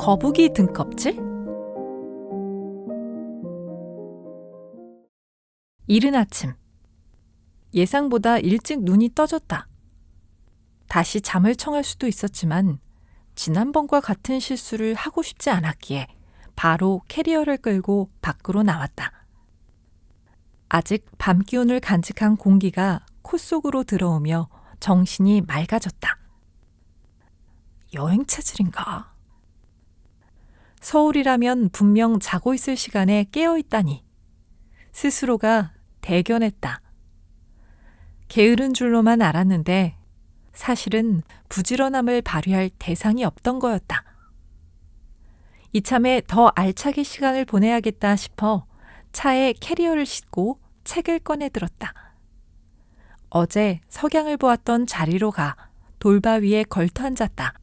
거북이 등껍질? 이른 아침, 예상보다 일찍 눈이 떠졌다. 다시 잠을 청할 수도 있었지만 지난번과 같은 실수를 하고 싶지 않았기에 바로 캐리어를 끌고 밖으로 나왔다. 아직 밤 기운을 간직한 공기가 코 속으로 들어오며 정신이 맑아졌다. 여행 체질인가? 서울이라면 분명 자고 있을 시간에 깨어 있다니. 스스로가 대견했다. 게으른 줄로만 알았는데 사실은 부지런함을 발휘할 대상이 없던 거였다. 이참에 더 알차게 시간을 보내야겠다 싶어 차에 캐리어를 싣고 책을 꺼내 들었다. 어제 석양을 보았던 자리로 가 돌바 위에 걸터 앉았다.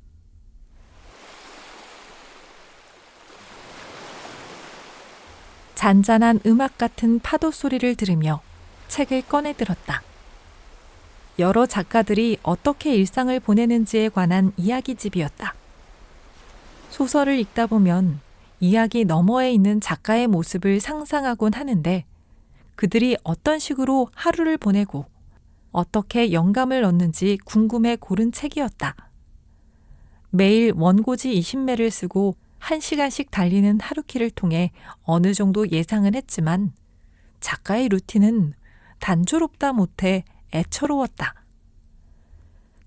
잔잔한 음악 같은 파도 소리를 들으며 책을 꺼내 들었다. 여러 작가들이 어떻게 일상을 보내는지에 관한 이야기집이었다. 소설을 읽다 보면 이야기 너머에 있는 작가의 모습을 상상하곤 하는데 그들이 어떤 식으로 하루를 보내고 어떻게 영감을 얻는지 궁금해 고른 책이었다. 매일 원고지 20매를 쓰고 1시간씩 달리는 하루키를 통해 어느 정도 예상은 했지만 작가의 루틴은 단조롭다 못해 애처로웠다.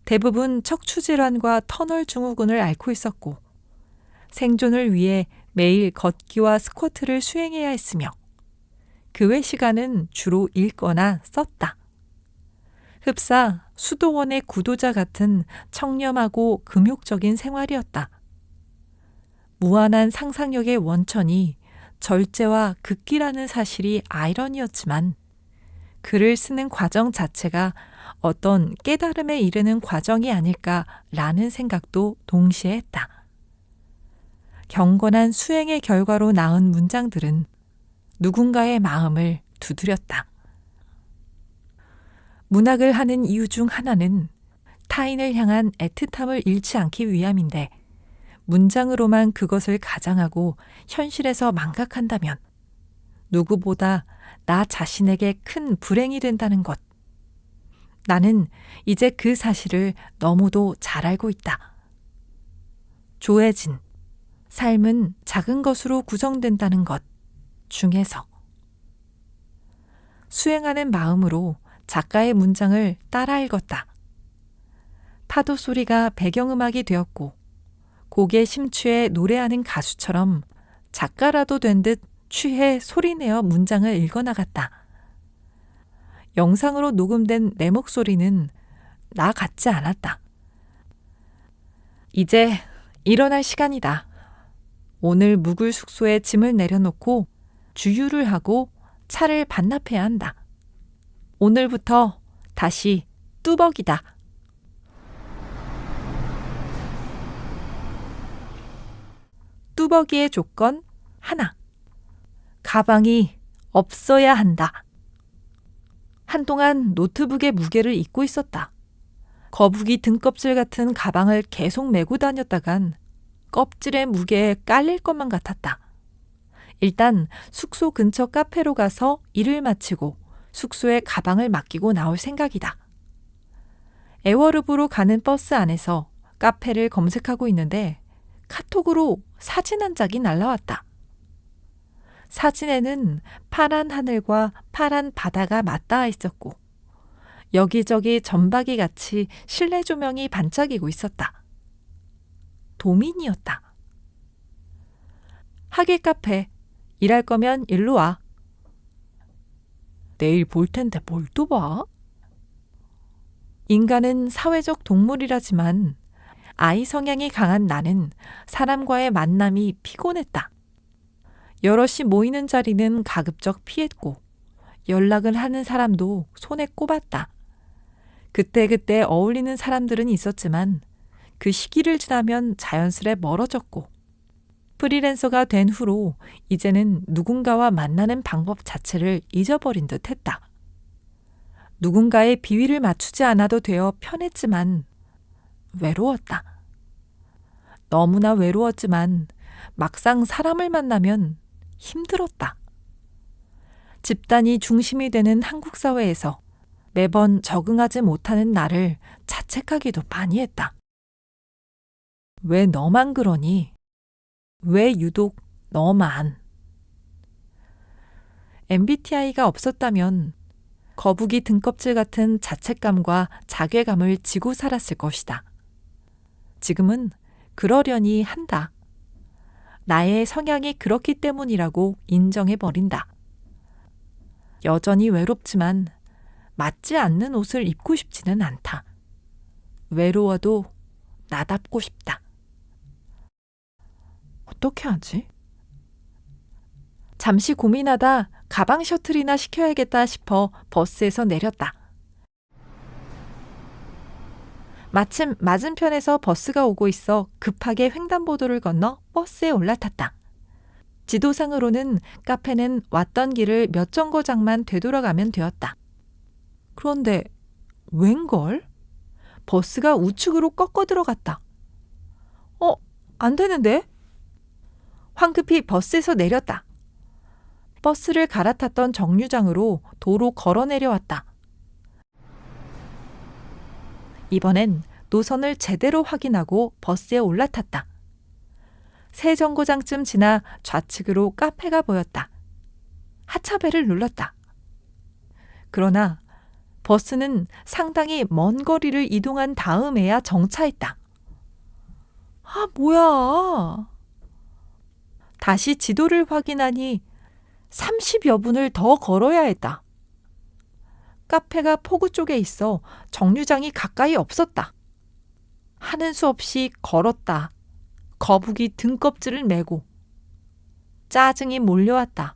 대부분 척추질환과 터널 증후군을 앓고 있었고 생존을 위해 매일 걷기와 스쿼트를 수행해야 했으며 그 외 시간은 주로 읽거나 썼다. 흡사 수도원의 구도자 같은 청렴하고 금욕적인 생활이었다. 무한한 상상력의 원천이 절제와 극기라는 사실이 아이러니였지만 글을 쓰는 과정 자체가 어떤 깨달음에 이르는 과정이 아닐까라는 생각도 동시에 했다. 경건한 수행의 결과로 나온 문장들은 누군가의 마음을 두드렸다. 문학을 하는 이유 중 하나는 타인을 향한 애틋함을 잃지 않기 위함인데 문장으로만 그것을 가장하고 현실에서 망각한다면 누구보다 나 자신에게 큰 불행이 된다는 것. 나는 이제 그 사실을 너무도 잘 알고 있다. 조혜진, 삶은 작은 것으로 구성된다는 것 중에서 수행하는 마음으로 작가의 문장을 따라 읽었다. 파도 소리가 배경음악이 되었고 곡에 심취해 노래하는 가수처럼 작가라도 된 듯 취해 소리내어 문장을 읽어나갔다. 영상으로 녹음된 내 목소리는 나 같지 않았다. 이제 일어날 시간이다. 오늘 묵을 숙소에 짐을 내려놓고 주유를 하고 차를 반납해야 한다. 오늘부터 다시 뚜벅이다. 뚜벅이의 조건 하나. 가방이 없어야 한다. 한동안 노트북의 무게를 잊고 있었다. 거북이 등껍질 같은 가방을 계속 메고 다녔다간 껍질의 무게에 깔릴 것만 같았다. 일단 숙소 근처 카페로 가서 일을 마치고 숙소에 가방을 맡기고 나올 생각이다. 에워르브로 가는 버스 안에서 카페를 검색하고 있는데 카톡으로 사진 한 장이 날라왔다. 사진에는 파란 하늘과 파란 바다가 맞닿아 있었고 여기저기 점박이 같이 실내 조명이 반짝이고 있었다. 도민이었다. 하계 카페, 일할 거면 일로 와. 내일 볼 텐데 뭘 또 봐? 인간은 사회적 동물이라지만 아이 성향이 강한 나는 사람과의 만남이 피곤했다. 여럿이 모이는 자리는 가급적 피했고 연락을 하는 사람도 손에 꼽았다. 그때그때 어울리는 사람들은 있었지만 그 시기를 지나면 자연스레 멀어졌고 프리랜서가 된 후로 이제는 누군가와 만나는 방법 자체를 잊어버린 듯 했다. 누군가의 비위를 맞추지 않아도 되어 편했지만 외로웠다. 너무나 외로웠지만 막상 사람을 만나면 힘들었다. 집단이 중심이 되는 한국 사회에서 매번 적응하지 못하는 나를 자책하기도 많이 했다. 왜 너만 그러니? 왜 유독 너만? MBTI가 없었다면 거북이 등껍질 같은 자책감과 자괴감을 지고 살았을 것이다. 지금은 그러려니 한다. 나의 성향이 그렇기 때문이라고 인정해버린다. 여전히 외롭지만 맞지 않는 옷을 입고 싶지는 않다. 외로워도 나답고 싶다. 어떻게 하지? 잠시 고민하다 가방 셔틀이나 시켜야겠다 싶어 버스에서 내렸다. 마침 맞은편에서 버스가 오고 있어 급하게 횡단보도를 건너 버스에 올라탔다. 지도상으로는 카페는 왔던 길을 몇 정거장만 되돌아가면 되었다. 그런데 웬걸? 버스가 우측으로 꺾어 들어갔다. 안 되는데? 황급히 버스에서 내렸다. 버스를 갈아탔던 정류장으로 도로 걸어 내려왔다. 이번엔 노선을 제대로 확인하고 버스에 올라탔다. 세 정거장쯤 지나 좌측으로 카페가 보였다. 하차벨을 눌렀다. 그러나 버스는 상당히 먼 거리를 이동한 다음에야 정차했다. 뭐야. 다시 지도를 확인하니 30여 분을 더 걸어야 했다. 카페가 포구 쪽에 있어 정류장이 가까이 없었다. 하는 수 없이 걸었다. 거북이 등껍질을 메고. 짜증이 몰려왔다.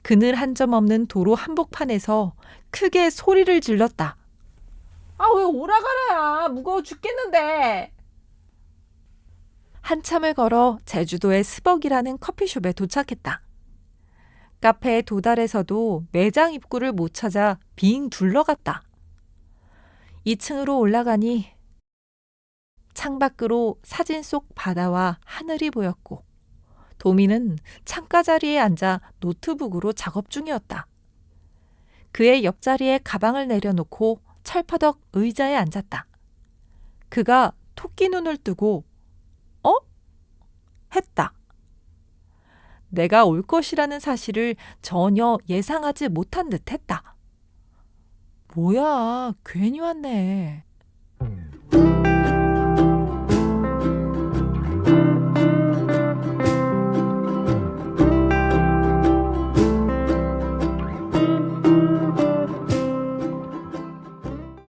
그늘 한 점 없는 도로 한복판에서 크게 소리를 질렀다. 왜 오라가라야. 무거워 죽겠는데. 한참을 걸어 제주도의 스벅이라는 커피숍에 도착했다. 카페에 도달해서도 매장 입구를 못 찾아 빙 둘러갔다. 2층으로 올라가니 창밖으로 사진 속 바다와 하늘이 보였고 도미는 창가 자리에 앉아 노트북으로 작업 중이었다. 그의 옆자리에 가방을 내려놓고 철퍼덕 의자에 앉았다. 그가 토끼 눈을 뜨고 했다. 내가 올 것이라는 사실을 전혀 예상하지 못한 듯 했다. 뭐야, 괜히 왔네.